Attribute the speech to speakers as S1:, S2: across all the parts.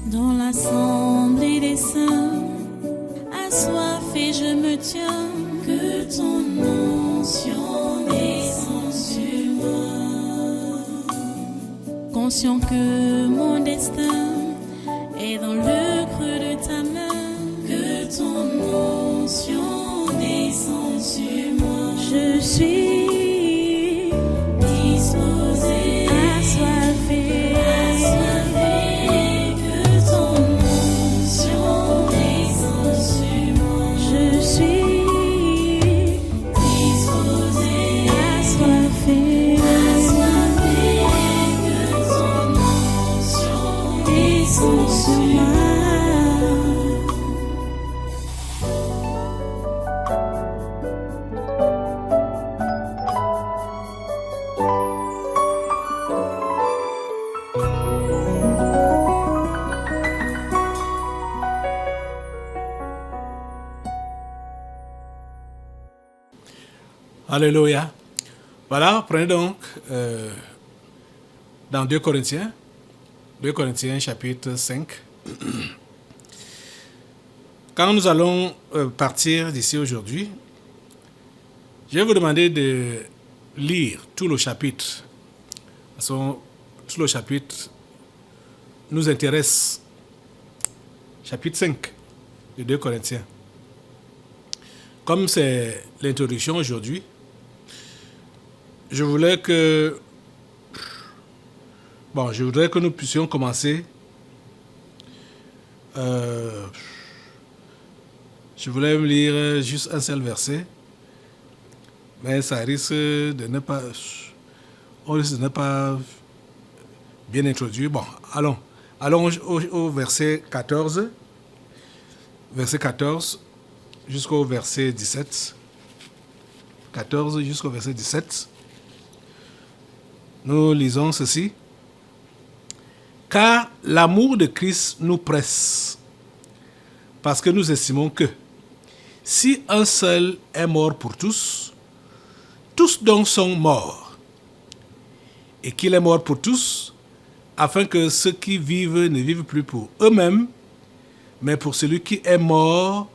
S1: Dans l'assemblée des saints, assoiffé je me tiens, que ton onction descende sur moi. Conscient que mon destin est dans le creux de ta main, que ton onction descende sur moi. Je suis disposé, assoiffé, que ton onction descende sur moi. Je suis disposé, assoiffé, que ton onction descende sur moi.
S2: Alléluia. Voilà, prenez donc dans 2 Corinthiens chapitre 5. Quand nous allons partir d'ici aujourd'hui, je vais vous demander de lire tout le chapitre. Parce que tout le chapitre nous intéresse. Chapitre 5 de 2 Corinthiens. Comme c'est l'introduction aujourd'hui, je voudrais que nous puissions commencer. Je voulais me lire juste un seul verset, mais ça risque de ne pas... On risque de ne pas bien introduire. Bon, allons au verset 14. Verset 14 jusqu'au verset 17. 14 jusqu'au verset 17. Nous lisons ceci. Car l'amour de Christ nous presse, parce que nous estimons que si un seul est mort pour tous, tous donc sont morts, et qu'il est mort pour tous, afin que ceux qui vivent ne vivent plus pour eux-mêmes, mais pour celui qui est mort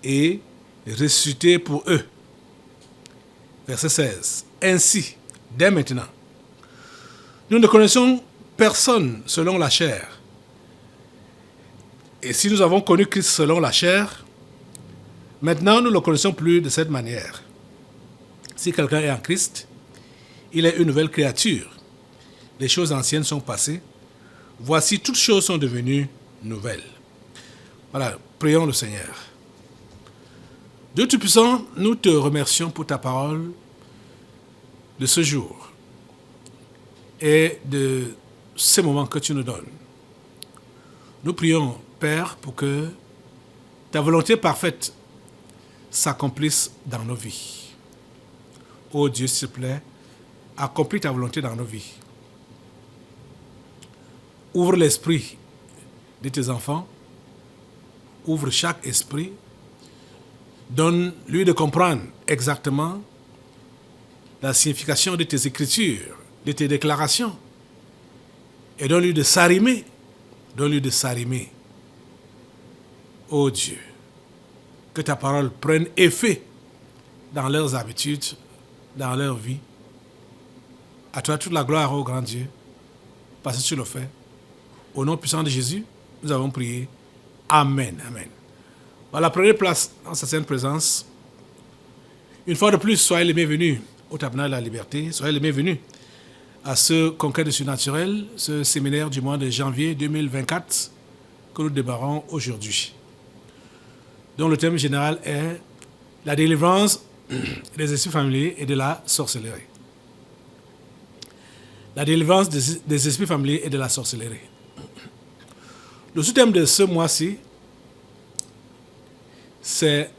S2: et ressuscité pour eux. Verset 16. Ainsi, dès maintenant, nous ne connaissons personne selon la chair. Et si nous avons connu Christ selon la chair, maintenant nous ne le connaissons plus de cette manière. Si quelqu'un est en Christ, il est une nouvelle créature. Les choses anciennes sont passées. Voici, toutes choses sont devenues nouvelles. Voilà, prions le Seigneur. Dieu Tout-Puissant, nous te remercions pour ta parole de ce jour et de ces moments que tu nous donnes. Nous prions, Père, pour que ta volonté parfaite s'accomplisse dans nos vies. Ô Dieu, s'il te plaît, accomplis ta volonté dans nos vies. Ouvre l'esprit de tes enfants, ouvre chaque esprit, donne-lui de comprendre exactement la signification de tes écritures, de tes déclarations, et donne-lui de s'arrimer, Ô Dieu, que ta parole prenne effet dans leurs habitudes, dans leur vie. À toi toute la gloire, ô grand Dieu, parce que tu le fais. Au nom puissant de Jésus, nous avons prié. Amen, amen. Voilà, prenez place dans sa sainte présence. Une fois de plus, soyez les bienvenus au Tabernacle de la Liberté. Soyez les bienvenus à ce conquête du surnaturel, ce séminaire du mois de janvier 2024 que nous démarrons aujourd'hui, dont le thème général est la délivrance des esprits familiers et de la sorcellerie. La délivrance des esprits familiers et de la sorcellerie. Le sous-thème de ce mois-ci, c'est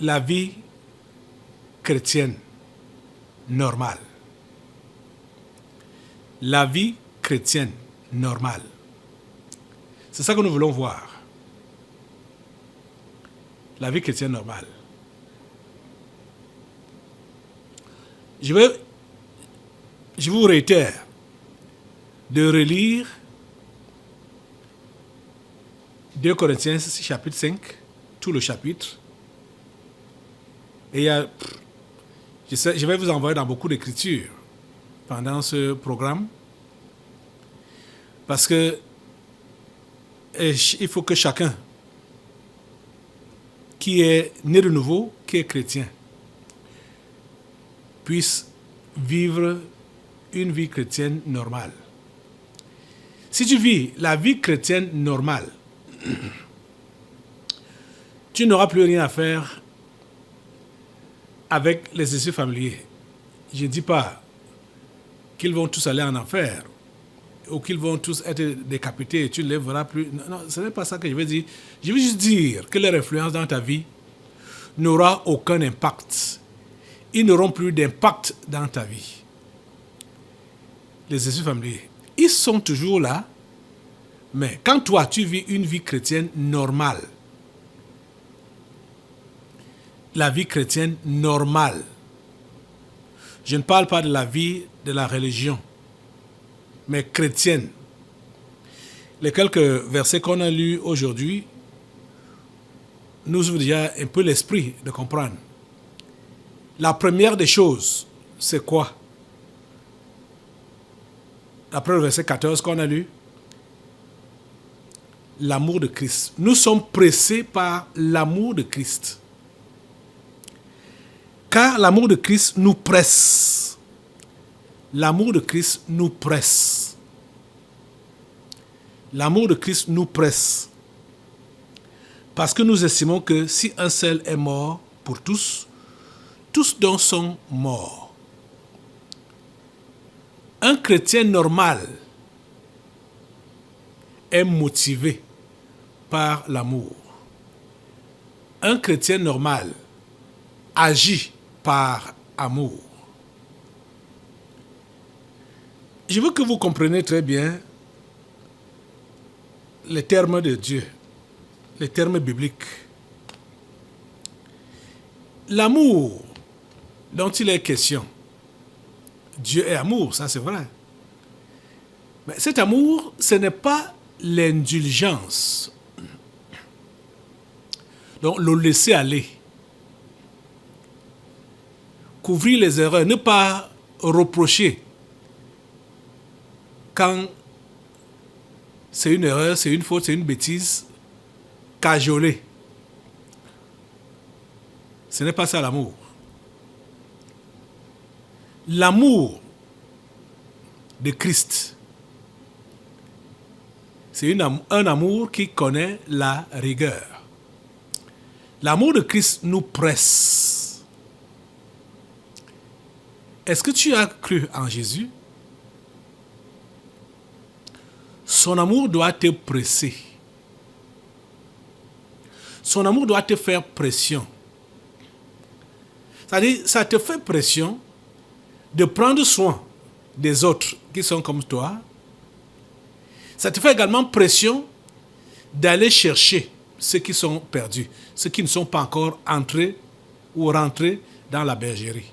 S2: la vie chrétienne normale. La vie chrétienne normale. C'est ça que nous voulons voir. La vie chrétienne normale. Je vous réitère de relire 2 Corinthiens chapitre 5, tout le chapitre. Et je vais vous envoyer dans beaucoup d'écritures pendant ce programme. Parce que il faut que chacun qui est né de nouveau, qui est chrétien, puisse vivre une vie chrétienne normale. Si tu vis la vie chrétienne normale, tu n'auras plus rien à faire avec les esprits familiers. Je ne dis pas qu'ils vont tous aller en enfer ou qu'ils vont tous être décapités et tu ne les verras plus. Non, ce n'est pas ça que je veux dire. Je veux juste dire que leur influence dans ta vie n'aura aucun impact. Ils n'auront plus d'impact dans ta vie. Les esprits familiers, ils sont toujours là, mais quand toi, tu vis une vie chrétienne normale, la vie chrétienne normale, je ne parle pas de la vie de la religion, mais chrétienne. Les quelques versets qu'on a lus aujourd'hui nous ouvrent déjà un peu l'esprit de comprendre. La première des choses, c'est quoi? Après le verset 14 qu'on a lu, l'amour de Christ. Nous sommes pressés par l'amour de Christ. Car l'amour de Christ nous presse. L'amour de Christ nous presse. L'amour de Christ nous presse. Parce que nous estimons que si un seul est mort pour tous, tous donc sont morts. Un chrétien normal est motivé par l'amour. Un chrétien normal agit par amour. Je veux que vous compreniez très bien les termes de Dieu, les termes bibliques. L'amour dont il est question, Dieu est amour, ça c'est vrai. Mais cet amour, ce n'est pas l'indulgence. Donc le laisser aller. Couvrir les erreurs, ne pas reprocher quand c'est une erreur, c'est une faute, c'est une bêtise, cajoler. Ce n'est pas ça l'amour. L'amour de Christ, c'est un amour qui connaît la rigueur. L'amour de Christ nous presse. Est-ce que tu as cru en Jésus? Son amour doit te presser. Son amour doit te faire pression. C'est-à-dire, ça te fait pression de prendre soin des autres qui sont comme toi. Ça te fait également pression d'aller chercher ceux qui sont perdus, ceux qui ne sont pas encore entrés ou rentrés dans la bergerie.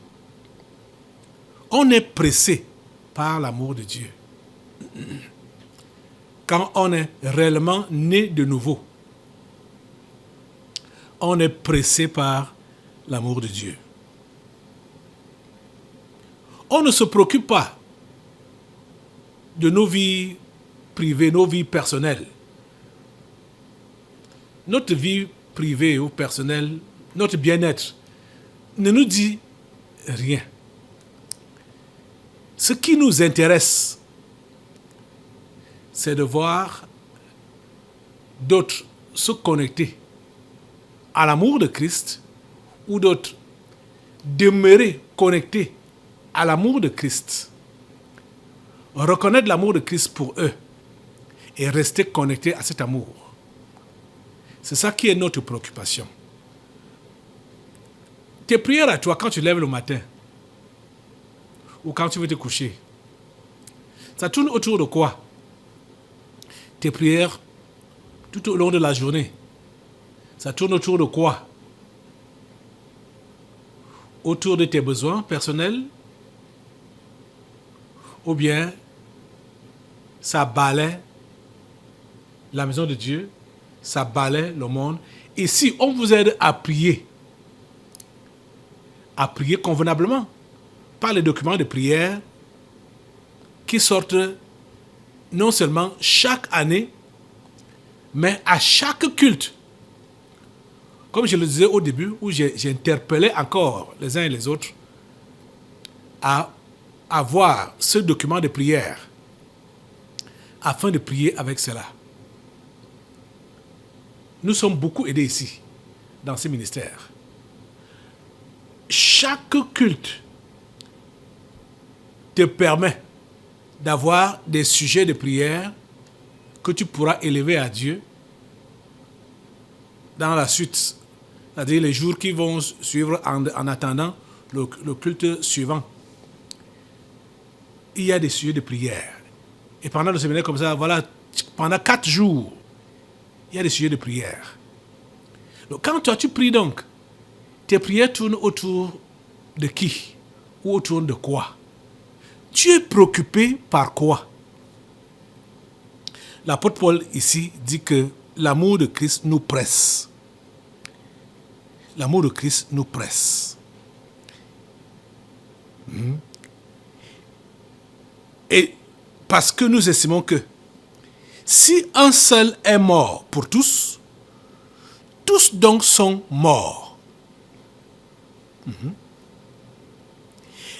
S2: On est pressé par l'amour de Dieu. Quand on est réellement né de nouveau, on est pressé par l'amour de Dieu. On ne se préoccupe pas de nos vies privées, nos vies personnelles. Notre vie privée ou personnelle, notre bien-être, ne nous dit rien. Ce qui nous intéresse, c'est de voir d'autres se connecter à l'amour de Christ ou d'autres demeurer connectés à l'amour de Christ. Reconnaître l'amour de Christ pour eux et rester connectés à cet amour. C'est ça qui est notre préoccupation. Tes prières à toi quand tu lèves le matin ou quand tu veux te coucher, ça tourne autour de quoi? Tes prières tout au long de la journée, ça tourne autour de quoi? Autour de tes besoins personnels ou bien ça balaie la maison de Dieu, ça balaie le monde. Et si on vous aide à prier convenablement, par les documents de prière qui sortent non seulement chaque année, mais à chaque culte. Comme je le disais au début, où j'ai interpellé encore les uns et les autres à avoir ce document de prière afin de prier avec cela. Nous sommes beaucoup aidés ici, dans ces ministères. Chaque culte te permet d'avoir des sujets de prière que tu pourras élever à Dieu dans la suite, c'est-à-dire les jours qui vont suivre en attendant le culte suivant. Il y a des sujets de prière. Et pendant le séminaire comme ça, voilà, pendant 4 jours, il y a des sujets de prière. Donc quand toi tu pries donc, tes prières tournent autour de qui? Ou autour de quoi? Tu es préoccupé par quoi? L'apôtre Paul ici dit que l'amour de Christ nous presse. L'amour de Christ nous presse. Et parce que nous estimons que si un seul est mort pour tous, tous donc sont morts.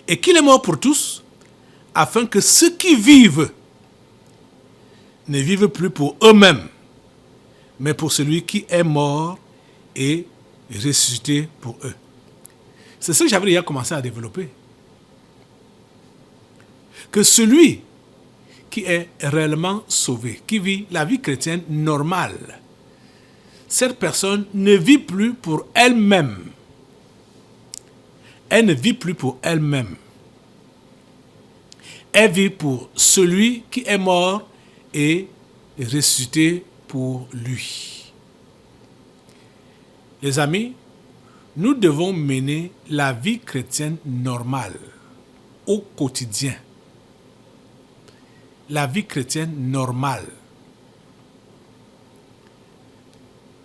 S2: Et qu'il est mort pour tous, afin que ceux qui vivent ne vivent plus pour eux-mêmes, mais pour celui qui est mort et ressuscité pour eux. C'est ce que j'avais déjà commencé à développer. Que celui qui est réellement sauvé, qui vit la vie chrétienne normale, cette personne ne vit plus pour elle-même. Elle ne vit plus pour elle-même. Elle vit pour celui qui est mort et ressuscité pour lui. Les amis, nous devons mener la vie chrétienne normale au quotidien. La vie chrétienne normale.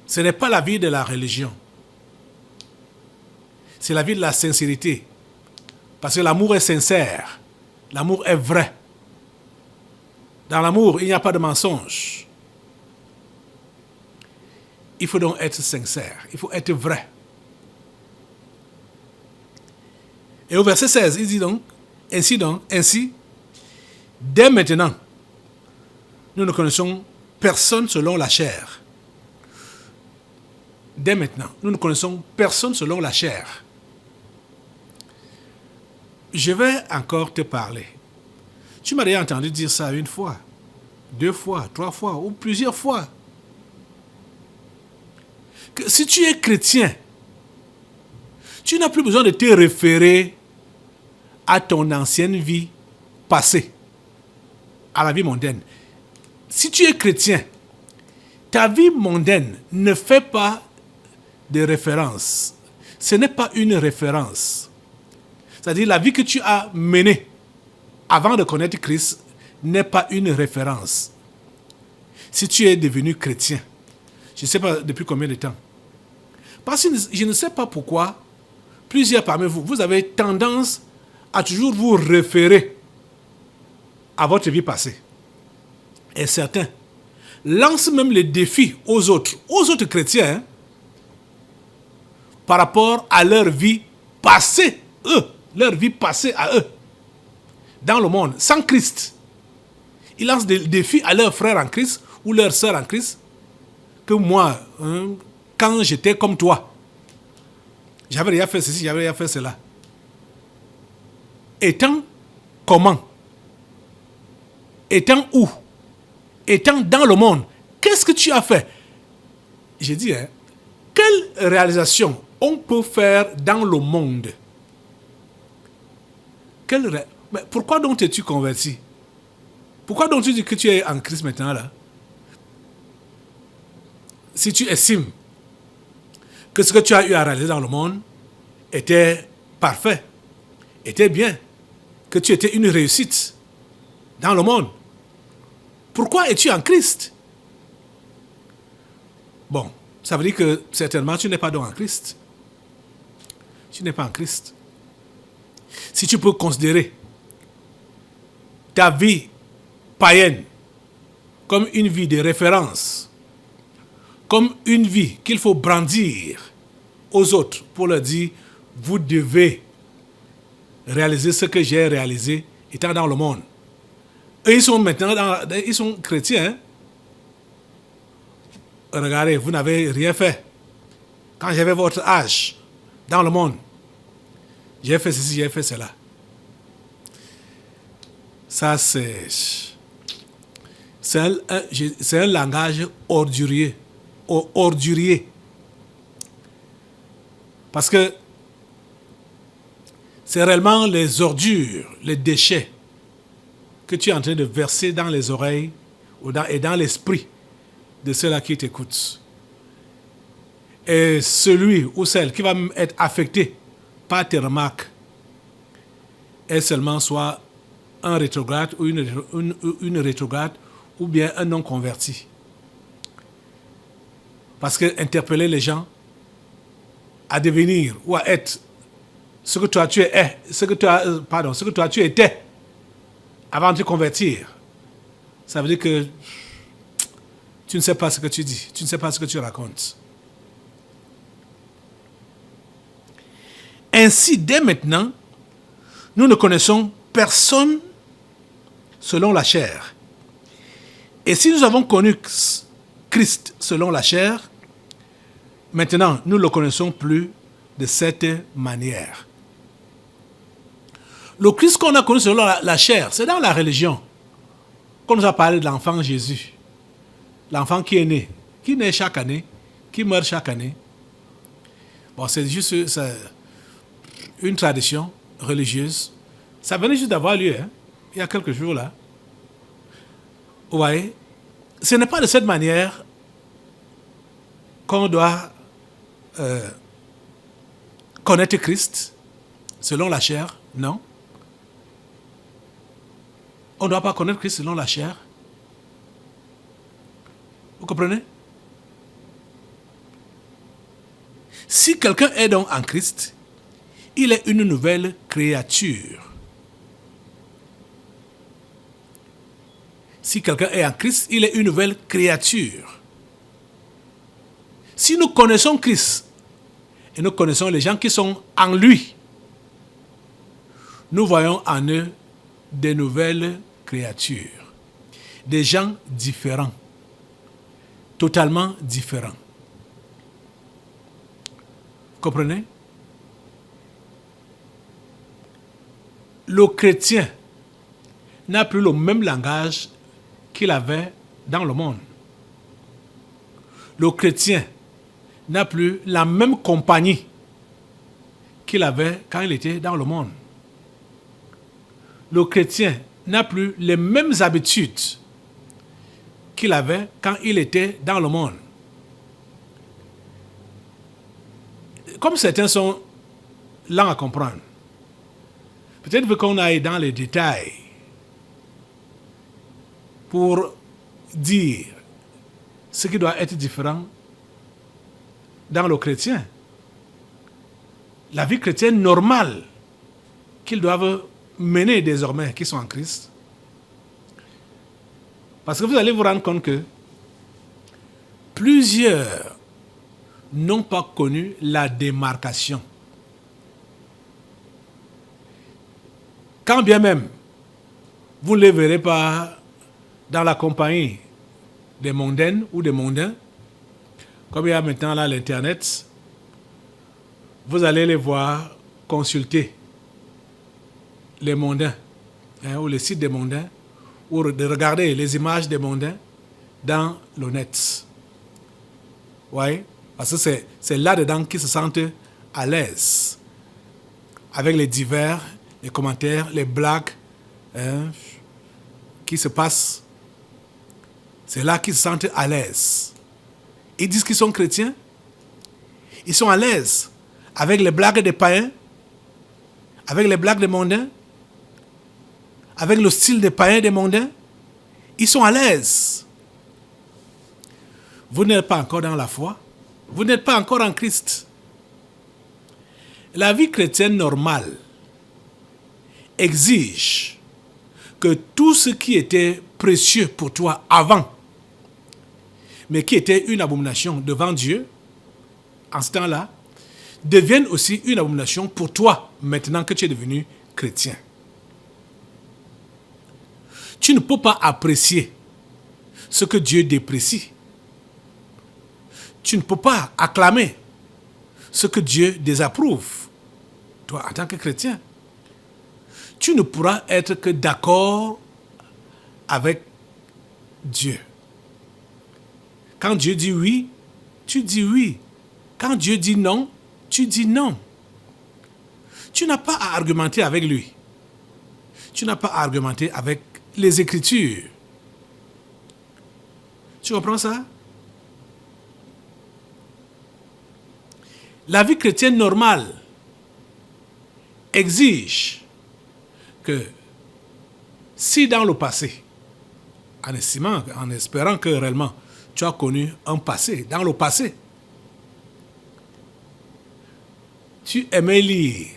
S2: Ce n'est pas la vie de la religion. C'est la vie de la sincérité. Parce que l'amour est sincère. L'amour est vrai. Dans l'amour, il n'y a pas de mensonge. Il faut donc être sincère. Il faut être vrai. Et au verset 16, il dit donc, ainsi, dès maintenant, nous ne connaissons personne selon la chair. Dès maintenant, nous ne connaissons personne selon la chair. Je vais encore te parler. Tu m'as déjà entendu dire ça une fois, 2 fois, 3 fois ou plusieurs fois. Que si tu es chrétien, tu n'as plus besoin de te référer à ton ancienne vie passée, à la vie mondaine. Si tu es chrétien, ta vie mondaine ne fait pas de référence. Ce n'est pas une référence. C'est-à-dire la vie que tu as menée avant de connaître Christ n'est pas une référence. Si tu es devenu chrétien, je ne sais pas depuis combien de temps. Parce que je ne sais pas pourquoi plusieurs parmi vous, vous avez tendance à toujours vous référer à votre vie passée. Et certains lancent même les défis aux autres chrétiens, par rapport à leur vie passée, leur vie passée à eux, dans le monde, sans Christ. Ils lancent des défis à leurs frères en Christ ou leurs sœurs en Christ, que moi, quand j'étais comme toi, j'avais déjà fait ceci, j'avais déjà fait cela. Étant comment? Étant où? Étant dans le monde, qu'est-ce que tu as fait? J'ai dit, quelle réalisation on peut faire dans le monde? Mais pourquoi donc t'es-tu converti? Pourquoi donc tu dis que tu es en Christ maintenant là? Si tu estimes que ce que tu as eu à réaliser dans le monde était parfait, était bien, que tu étais une réussite dans le monde, Pourquoi es-tu en Christ? Bon, ça veut dire que certainement tu n'es pas donc en Christ. Tu n'es pas en Christ. Si tu peux considérer ta vie païenne comme une vie de référence, comme une vie qu'il faut brandir aux autres pour leur dire, vous devez réaliser ce que j'ai réalisé étant dans le monde. Eux, ils sont maintenant ils sont chrétiens. Hein? Regardez, vous n'avez rien fait. Quand j'avais votre âge dans le monde, j'ai fait ceci, j'ai fait cela. Ça, c'est un langage ordurier. Parce que c'est réellement les ordures, les déchets que tu es en train de verser dans les oreilles et dans l'esprit de ceux-là qui t'écoutent. Et celui ou celle qui va être affecté par tes remarques est seulement soit un rétrograde ou une rétrograde ou bien un non-converti. Parce que interpeller les gens à devenir ou à être ce que toi tu es, ce que toi tu étais avant de te convertir, ça veut dire que tu ne sais pas ce que tu dis, tu ne sais pas ce que tu racontes. Ainsi, dès maintenant, nous ne connaissons personne selon la chair. Et si nous avons connu Christ selon la chair, maintenant, nous ne le connaissons plus de cette manière. Le Christ qu'on a connu selon la chair, c'est dans la religion qu'on nous a parlé de l'enfant Jésus. L'enfant qui naît chaque année, qui meurt chaque année. Bon, c'est juste une tradition religieuse. Ça venait juste d'avoir lieu, hein, il y a quelques jours là. Vous voyez, ce n'est pas de cette manière qu'on doit connaître Christ selon la chair, non. On ne doit pas connaître Christ selon la chair. Vous comprenez? Si quelqu'un est donc en Christ, il est une nouvelle créature. Si quelqu'un est en Christ, il est une nouvelle créature. Si nous connaissons Christ et nous connaissons les gens qui sont en lui, nous voyons en eux des nouvelles créatures, des gens différents, totalement différents. Vous comprenez? Le chrétien n'a plus le même langage qu'il avait dans le monde. Le chrétien n'a plus la même compagnie qu'il avait quand il était dans le monde. Le chrétien n'a plus les mêmes habitudes qu'il avait quand il était dans le monde. Comme certains sont lents à comprendre, peut-être qu'on aille dans les détails pour dire ce qui doit être différent dans le chrétien. La vie chrétienne normale qu'ils doivent mener désormais, qui sont en Christ. Parce que vous allez vous rendre compte que plusieurs n'ont pas connu la démarcation. Quand bien même, vous ne les verrez pas dans la compagnie des mondaines ou des mondains, comme il y a maintenant là l'Internet, vous allez les voir consulter les mondains, ou les sites des mondains, ou de regarder les images des mondains dans le net. Oui, parce que c'est là-dedans qu'ils se sentent à l'aise, avec les divers, les commentaires, les blagues qui se passent. C'est là qu'ils se sentent à l'aise. Ils disent qu'ils sont chrétiens. Ils sont à l'aise avec les blagues des païens, avec les blagues des mondains, avec le style des païens des mondains. Ils sont à l'aise. Vous n'êtes pas encore dans la foi. Vous n'êtes pas encore en Christ. La vie chrétienne normale exige que tout ce qui était précieux pour toi avant, mais qui était une abomination devant Dieu, en ce temps-là, devienne aussi une abomination pour toi, maintenant que tu es devenu chrétien. Tu ne peux pas apprécier ce que Dieu déprécie. Tu ne peux pas acclamer ce que Dieu désapprouve. Toi, en tant que chrétien, tu ne pourras être que d'accord avec Dieu. Quand Dieu dit oui, tu dis oui. Quand Dieu dit non, tu dis non. Tu n'as pas à argumenter avec lui. Tu n'as pas à argumenter avec les Écritures. Tu comprends ça? La vie chrétienne normale exige que si dans le passé, en espérant que réellement tu as connu un passé, dans le passé, tu aimais lire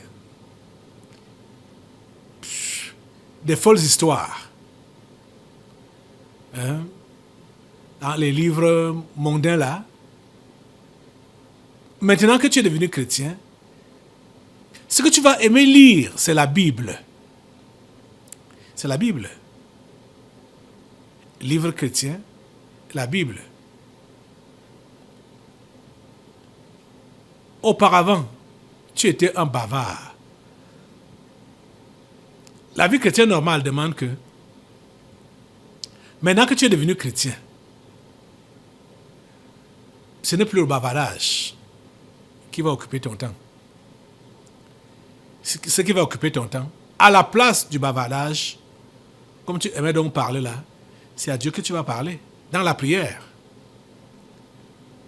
S2: des folles histoires, hein, dans les livres mondains là. Maintenant que tu es devenu chrétien, ce que tu vas aimer lire, c'est la Bible. C'est la Bible. Livre chrétien, la Bible. Auparavant, tu étais un bavard. La vie chrétienne normale demande que, maintenant que tu es devenu chrétien, ce n'est plus le bavardage qui va occuper ton temps. Ce qui va occuper ton temps, à la place du bavardage, comme tu aimais donc parler là, c'est à Dieu que tu vas parler, dans la prière.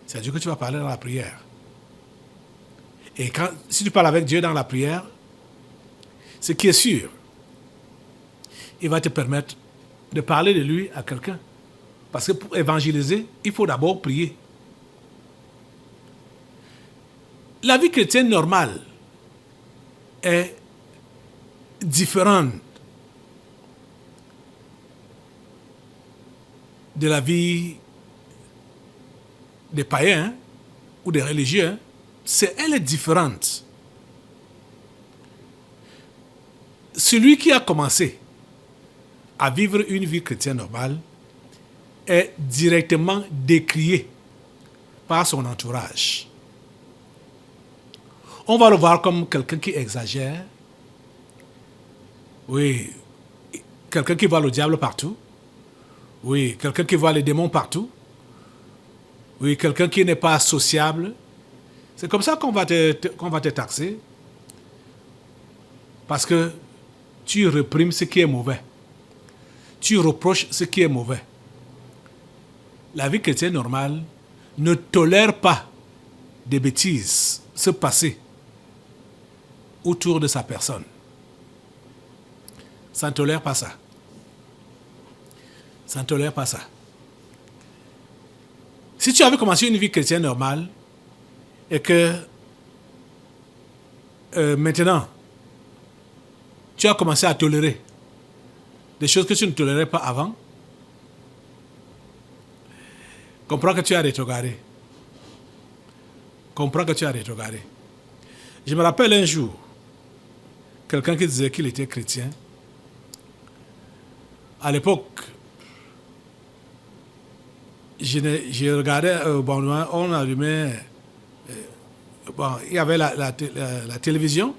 S2: C'est à Dieu que tu vas parler dans la prière. Et si tu parles avec Dieu dans la prière, ce qui est sûr, il va te permettre de parler de lui à quelqu'un. Parce que pour évangéliser, il faut d'abord prier. La vie chrétienne normale est différente de la vie des païens ou des religieux. Elle est différente. Celui qui a commencé à vivre une vie chrétienne normale est directement décrié par son entourage. On va le voir comme quelqu'un qui exagère. Oui, quelqu'un qui voit le diable partout. Oui, quelqu'un qui voit les démons partout. Oui, quelqu'un qui n'est pas sociable. C'est comme ça qu'on va te taxer. Parce que tu réprimes ce qui est mauvais. Tu reproches ce qui est mauvais. La vie chrétienne normale ne tolère pas des bêtises se passer autour de sa personne. Ça ne tolère pas ça. Ça ne tolère pas ça. Si tu avais commencé une vie chrétienne normale et que maintenant tu as commencé à tolérer des choses que tu ne tolérais pas avant, comprends que tu as rétrogradé. Comprends que tu as rétrogradé. Je me rappelle un jour, quelqu'un qui disait qu'il était chrétien. À l'époque, je regardais, on allumait, il y avait la télévision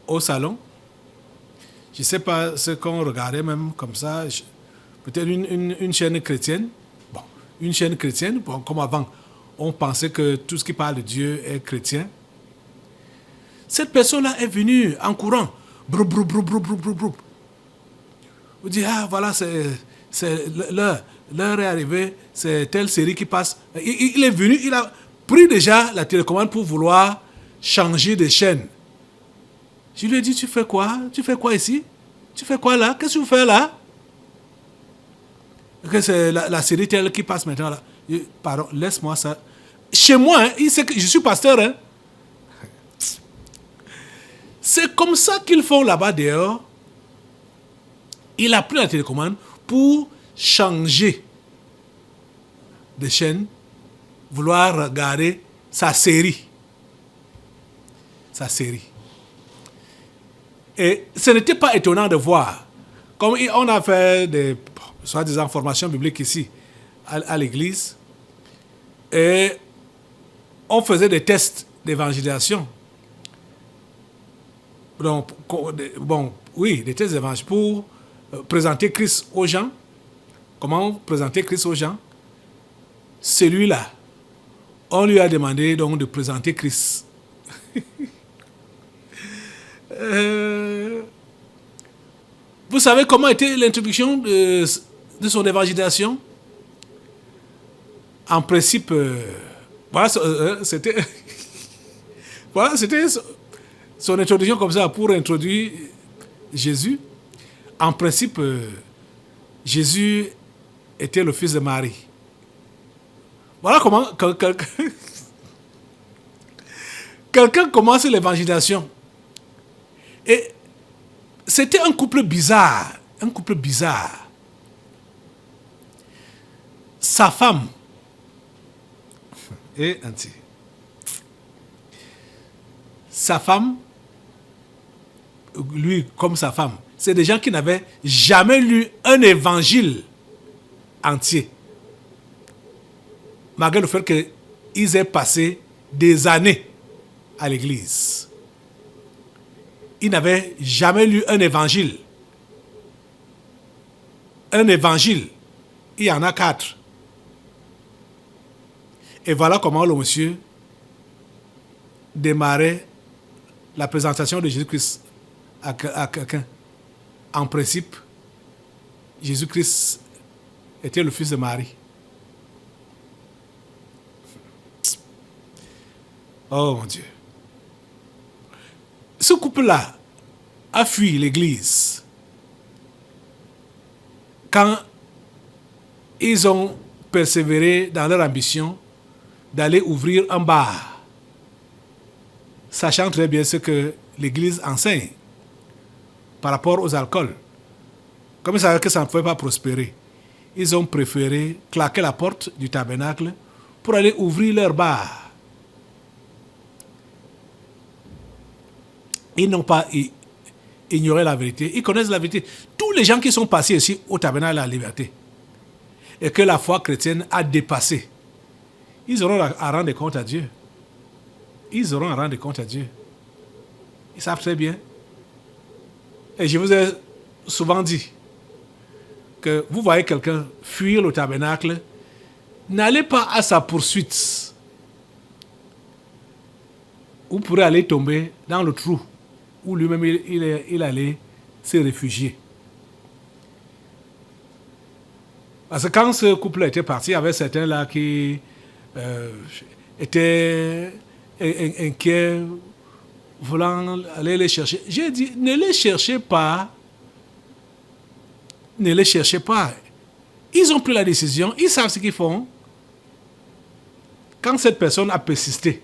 S2: au salon. Je ne sais pas ce qu'on regardait même comme ça, peut-être une chaîne chrétienne. Bon, une chaîne chrétienne, bon, comme avant, on pensait que tout ce qui parle de Dieu est chrétien. Cette personne-là est venue en courant. Brou, brou, brou, brou, brou, brou, brou. Vous dites, ah voilà, c'est l'heure est arrivée, c'est telle série qui passe. Il est venu, il a pris déjà la télécommande pour vouloir changer de chaîne. Je lui ai dit, tu fais quoi? Tu fais quoi ici? Tu fais quoi là? Qu'est-ce que tu fais là? que c'est la série telle qui passe maintenant là. Pardon, laisse-moi ça. Chez moi, hein, il sait que je suis pasteur. Hein. C'est comme ça qu'ils font là-bas dehors. Il a pris la télécommande pour changer de chaîne, vouloir regarder sa série. Sa série. Et ce n'était pas étonnant de voir. Comme on a fait des soi-disant formations bibliques ici, à l'église, et on faisait des tests d'évangélisation. Donc, bon, oui, des tests d'évangélisation pour présenter Christ aux gens. Comment présenter Christ aux gens? Celui-là, on lui a demandé donc de présenter Christ. Vous savez comment était l'introduction de son évangélisation? En principe, voilà, c'était voilà, c'était son introduction comme ça pour introduire Jésus. En principe, Jésus était le fils de Marie. Voilà comment quelqu'un commence l'évangélisation. Et c'était un couple bizarre. Un couple bizarre. Sa femme et ainsi. Sa femme, lui comme sa femme, c'est des gens qui n'avaient jamais lu un évangile entier. Malgré le fait qu'ils aient passé des années à l'église. Ils n'avaient jamais lu un évangile. Un évangile, il y en a 4. Et voilà comment le monsieur démarrait la présentation de Jésus-Christ à quelqu'un. En principe, Jésus-Christ était le fils de Marie. Oh mon Dieu. Ce couple-là a fui l'église quand ils ont persévéré dans leur ambition d'aller ouvrir un bar, sachant très bien ce que l'église enseigne par rapport aux alcools. Comme ils savaient que ça ne pouvait pas prospérer, ils ont préféré claquer la porte du tabernacle pour aller ouvrir leur bar. Ils n'ont pas ignoré la vérité. Ils connaissent la vérité. Tous les gens qui sont passés ici au tabernacle de la liberté et que la foi chrétienne a dépassé, ils auront à rendre compte à Dieu. Ils auront à rendre compte à Dieu. Ils savent très bien. Et je vous ai souvent dit que vous voyez quelqu'un fuir le tabernacle, n'allez pas à sa poursuite. Vous pourrez aller tomber dans le trou où lui-même il allait se réfugier. Parce que quand ce couple était parti, il y avait certains là qui étaient inquiets, voulant aller les chercher. J'ai dit, ne les cherchez pas. Ne les cherchez pas. Ils ont pris la décision, ils savent ce qu'ils font. Quand cette personne a persisté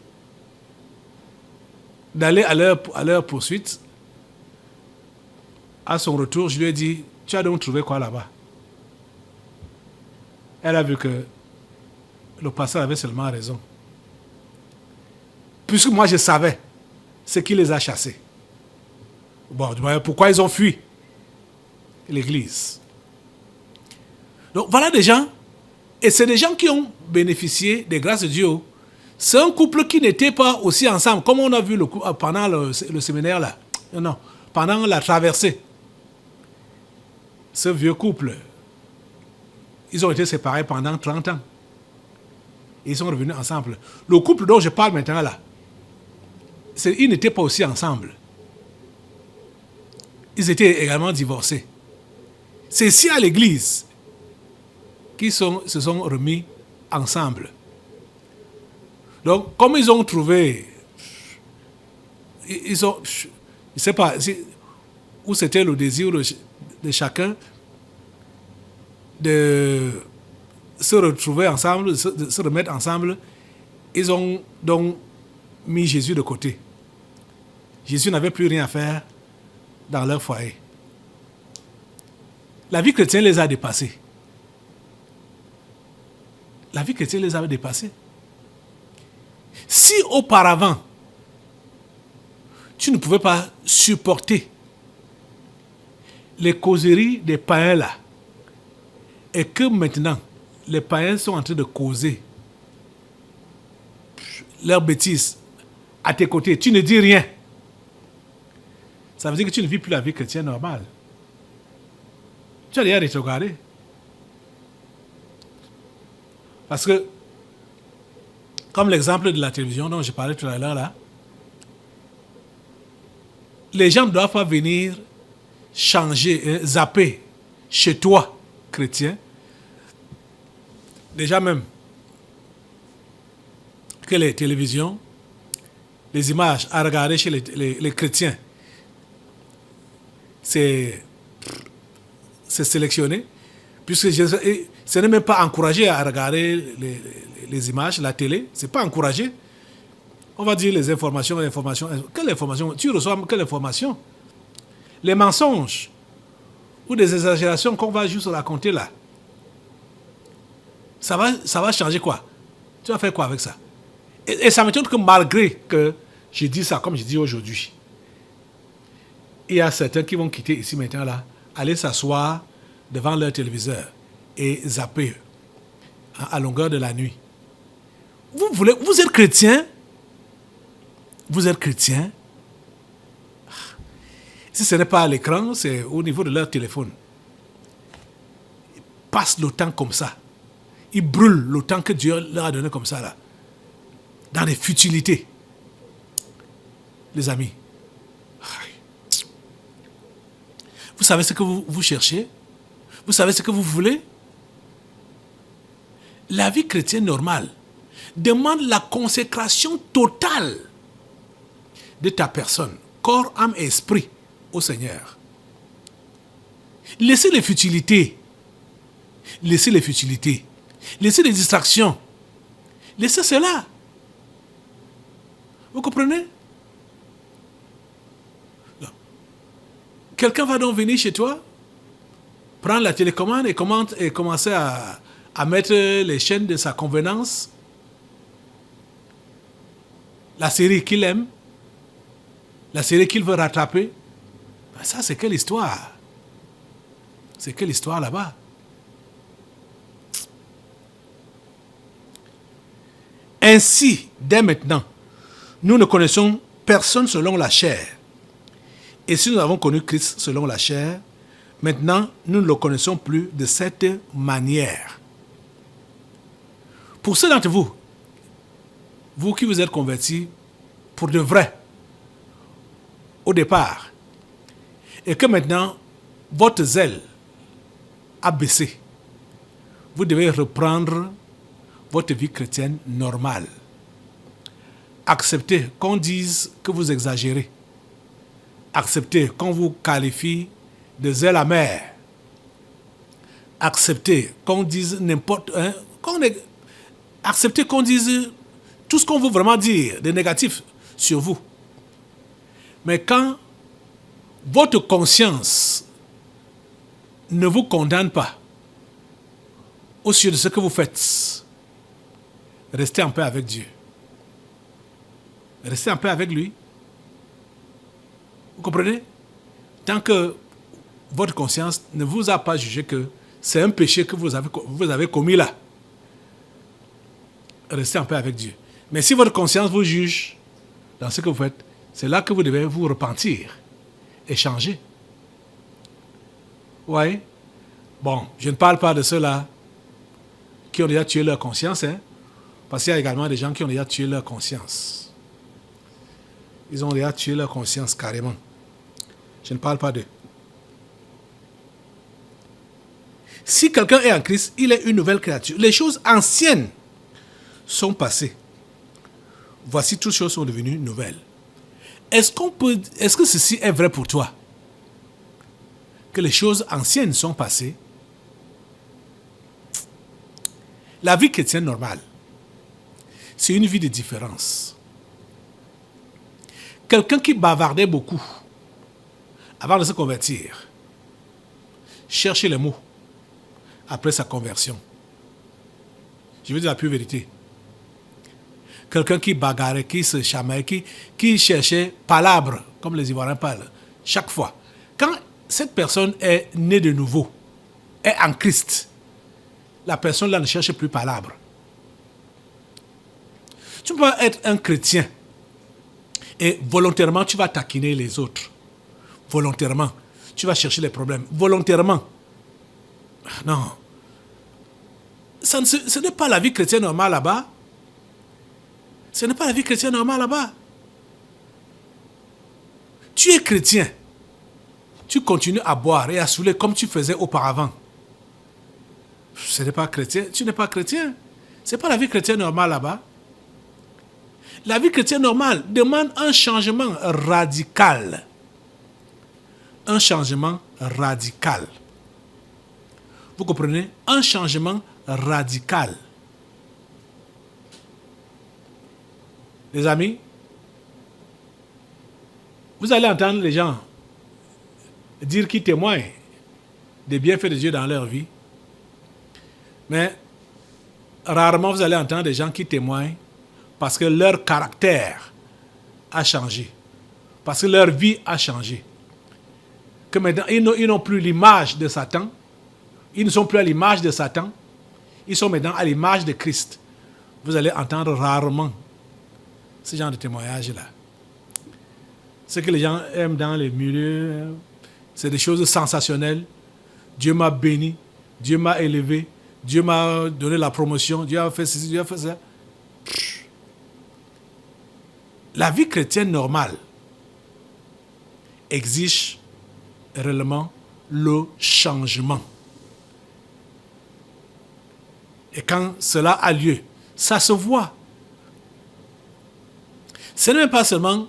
S2: d'aller à leur poursuite, à son retour, je lui ai dit, tu as donc trouvé quoi là-bas? Elle a vu que le pasteur avait seulement raison. Puisque moi je savais ce qui les a chassés. Bon, pourquoi ils ont fui l'église? Donc voilà des gens, et c'est des gens qui ont bénéficié des grâces de Dieu. C'est un couple qui n'était pas aussi ensemble, comme on a vu pendant le séminaire là. Non, pendant la traversée. Ce vieux couple, ils ont été séparés pendant 30 ans. Et ils sont revenus ensemble. Le couple dont je parle maintenant là, ils n'étaient pas aussi ensemble. Ils étaient également divorcés. C'est ici à l'église qu'ils se sont remis ensemble. Donc, comme ils ont trouvé, je ne sais pas où c'était le désir de chacun de se retrouver ensemble, de se remettre ensemble, ils ont donc mis Jésus de côté. Jésus n'avait plus rien à faire dans leur foyer. La vie chrétienne les a dépassés. La vie chrétienne les avait dépassés. Si auparavant, tu ne pouvais pas supporter les causeries des païens là, et que maintenant, les païens sont en train de causer leurs bêtises à tes côtés, tu ne dis rien. Ça veut dire que tu ne vis plus la vie chrétienne normale. Tu as déjà rétrogradé. Parce que, comme l'exemple de la télévision dont je parlais tout à l'heure là, les gens ne doivent pas venir changer, zapper chez toi, chrétien. Déjà même que les télévisions, les images à regarder chez les chrétiens, c'est sélectionné, puisque ce n'est même pas encouragé à regarder les images, la télé, c'est pas encouragé. On va dire les informations. Quelle information? Tu reçois quelle information? Les mensonges ou des exagérations qu'on va juste raconter là. Ça va changer quoi? Tu vas faire quoi avec ça? Et ça m'étonne que malgré que je dis ça, comme je dis aujourd'hui, il y a certains qui vont quitter ici maintenant là, aller s'asseoir devant leur téléviseur et zapper à longueur de la nuit. Vous êtes chrétien? Vous êtes chrétien? Si ce n'est pas à l'écran, c'est au niveau de leur téléphone. Ils passent le temps comme ça. Ils brûlent le temps que Dieu leur a donné comme ça là. Dans des futilités. Les amis. Vous savez ce que vous cherchez? Vous savez ce que vous voulez? La vie chrétienne normale demande la consécration totale de ta personne, corps, âme et esprit au Seigneur. Laissez les futilités. Laissez les futilités. Laissez les distractions. Laissez cela. Vous comprenez? Quelqu'un va donc venir chez toi, prendre la télécommande et commencer à mettre les chaînes de sa convenance, la série qu'il aime, la série qu'il veut rattraper. Ben ça, c'est quelle histoire? C'est quelle histoire là-bas? Ainsi, dès maintenant, nous ne connaissons personne selon la chair. Et si nous avons connu Christ selon la chair, maintenant, nous ne le connaissons plus de cette manière. Pour ceux d'entre vous, vous qui vous êtes convertis pour de vrai, au départ, et que maintenant, votre zèle a baissé, vous devez reprendre votre vie chrétienne normale. Acceptez qu'on dise que vous exagérez. Acceptez qu'on vous qualifie de zèle amer. Acceptez qu'on dise n'importe... acceptez qu'on dise tout ce qu'on veut vraiment dire de négatif sur vous. Mais quand votre conscience ne vous condamne pas au sujet de ce que vous faites, restez en paix avec Dieu. Restez en paix avec lui. Vous comprenez? Tant que votre conscience ne vous a pas jugé que c'est un péché que vous avez commis là, restez en paix avec Dieu. Mais si votre conscience vous juge dans ce que vous faites, c'est là que vous devez vous repentir et changer. Oui. Bon, je ne parle pas de ceux-là qui ont déjà tué leur conscience, hein, parce qu'il y a également des gens qui ont déjà tué leur conscience. Ils ont déjà tué leur conscience carrément. Je ne parle pas d'eux. Si quelqu'un est en Christ, il est une nouvelle créature. Les choses anciennes sont passées. Voici, toutes choses sont devenues nouvelles. Est-ce que ceci est vrai pour toi? Que les choses anciennes sont passées La vie chrétienne normale, c'est une vie de différence. Quelqu'un qui bavardait beaucoup avant de se convertir, cherchez les mots après sa conversion. Je veux dire la pure vérité. Quelqu'un qui bagarrait, qui se chamaillait, qui cherchait palabres, comme les Ivoiriens parlent, chaque fois. Quand cette personne est née de nouveau, est en Christ, la personne là ne cherche plus palabres. Tu peux pas être un chrétien et volontairement tu vas taquiner les autres. Volontairement, tu vas chercher les problèmes. Volontairement. Non. Ce n'est pas la vie chrétienne normale là-bas. Ce n'est pas la vie chrétienne normale là-bas. Tu es chrétien. Tu continues à boire et à saouler comme tu faisais auparavant. Ce n'est pas chrétien. Tu n'es pas chrétien. Ce n'est pas la vie chrétienne normale là-bas. La vie chrétienne normale demande un changement radical. Un changement radical. Vous comprenez? Un changement radical. Les amis, vous allez entendre les gens dire qu'ils témoignent des bienfaits de Dieu dans leur vie. Mais rarement vous allez entendre des gens qui témoignent parce que leur caractère a changé. Parce que leur vie a changé. Que maintenant, ils n'ont plus l'image de Satan. Ils ne sont plus à l'image de Satan. Ils sont maintenant à l'image de Christ. Vous allez entendre rarement ce genre de témoignage-là. Ce que les gens aiment dans les milieux, c'est des choses sensationnelles. Dieu m'a béni, Dieu m'a élevé, Dieu m'a donné la promotion, Dieu a fait ceci, Dieu a fait ça. La vie chrétienne normale exige réellement le changement. Et quand cela a lieu, ça se voit. Ce n'est pas seulement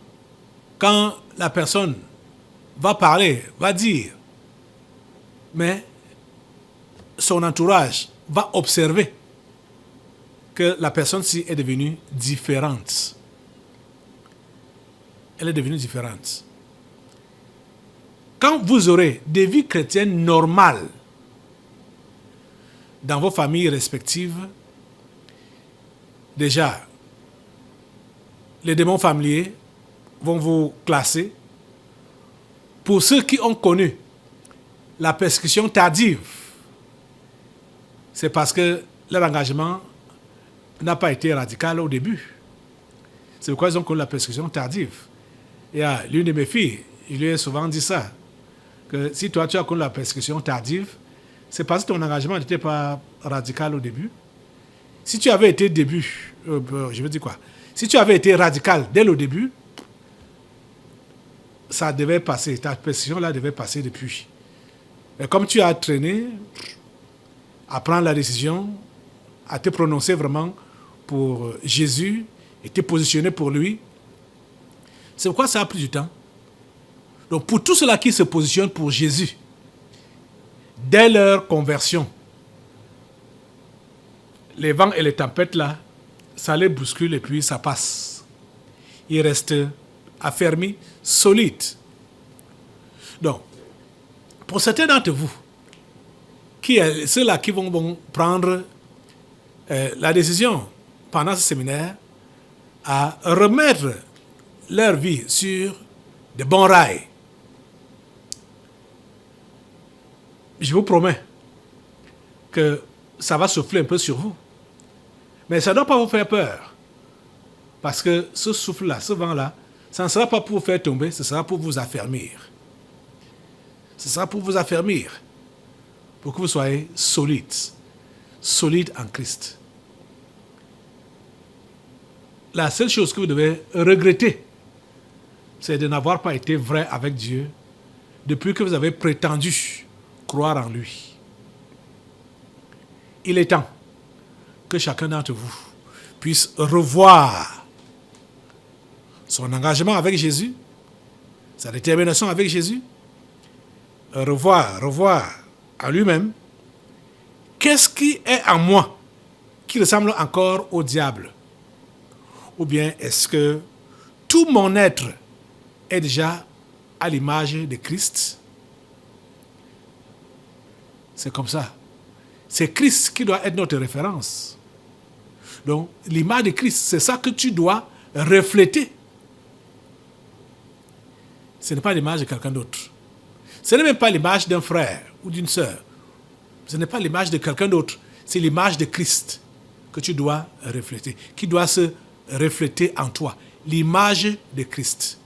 S2: quand la personne va parler, va dire, mais son entourage va observer que la personne-ci est devenue différente. Elle est devenue différente. Quand vous aurez des vies chrétiennes normales dans vos familles respectives, déjà, les démons familiers vont vous classer. Pour ceux qui ont connu la persécution tardive, c'est parce que leur engagement n'a pas été radical au début. C'est pourquoi ils ont connu la persécution tardive. Et à l'une de mes filles, je lui ai souvent dit ça, que si toi tu as connu la persécution tardive, c'est parce que ton engagement n'était pas radical au début. Si tu avais été je veux dire quoi? Si tu avais été radical dès le début, ça devait passer, ta persécution-là devait passer depuis. Mais comme tu as traîné à prendre la décision, à te prononcer vraiment pour Jésus et te positionner pour lui, c'est pourquoi ça a pris du temps. Donc pour tous ceux-là qui se positionnent pour Jésus, dès leur conversion, les vents et les tempêtes là, ça les bouscule et puis ça passe. Ils restent affermis, solides. Donc, pour certains d'entre vous, ceux-là qui vont prendre la décision pendant ce séminaire à remettre leur vie sur de bons rails, je vous promets que ça va souffler un peu sur vous. Mais ça ne doit pas vous faire peur. Parce que ce souffle-là, ce vent-là, ça ne sera pas pour vous faire tomber, ce sera pour vous affermir. Ce sera pour vous affermir. Pour que vous soyez solides. Solides en Christ. La seule chose que vous devez regretter, c'est de n'avoir pas été vrai avec Dieu depuis que vous avez prétendu croire en lui. Il est temps que chacun d'entre vous puisse revoir son engagement avec Jésus, sa détermination avec Jésus, revoir à lui-même qu'est-ce qui est en moi qui ressemble encore au diable? Ou bien est-ce que tout mon être est déjà à l'image de Christ? C'est comme ça. C'est Christ qui doit être notre référence. Donc, l'image de Christ, c'est ça que tu dois refléter. Ce n'est pas l'image de quelqu'un d'autre. Ce n'est même pas l'image d'un frère ou d'une sœur. Ce n'est pas l'image de quelqu'un d'autre. C'est l'image de Christ que tu dois refléter, qui doit se refléter en toi. L'image de Christ.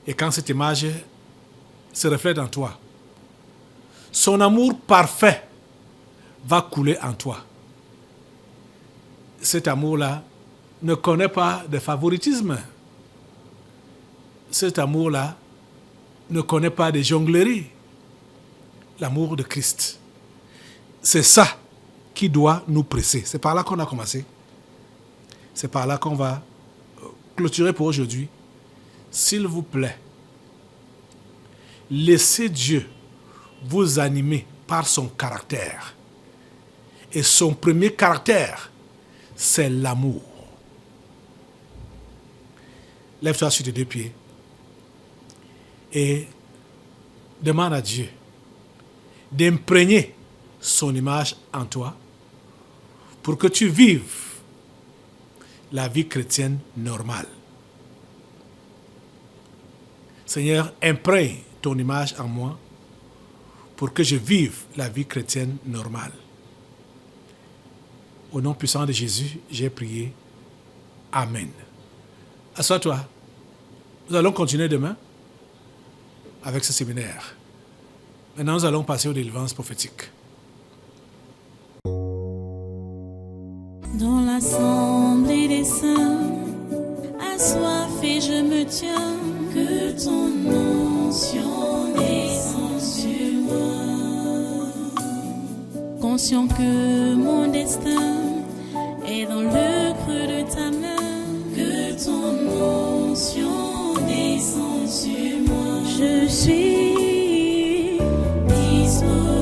S2: Et quand cette image se reflète en toi, son amour parfait va couler en toi. Cet amour-là ne connaît pas de favoritisme. Cet amour-là ne connaît pas de jonglerie. L'amour de Christ. C'est ça qui doit nous presser. C'est par là qu'on a commencé. C'est par là qu'on va clôturer pour aujourd'hui. S'il vous plaît, laissez Dieu vous animer par son caractère. Et son premier caractère, c'est l'amour. Lève-toi sur tes deux pieds et demande à Dieu d'imprégner son image en toi pour que tu vives la vie chrétienne normale. Seigneur, imprègne ton image en moi pour que je vive la vie chrétienne normale. Au nom puissant de Jésus, j'ai prié. Amen. Assois-toi. Nous allons continuer demain avec ce séminaire. Maintenant, nous allons passer aux délivrances prophétiques.
S1: Dans l'assemblée des saints, assoiffé je me tiens, que ton onction descende sur moi. Conscient que mon destin est dans le creux de ta main, que ton onction descende sur moi. Je suis disponible.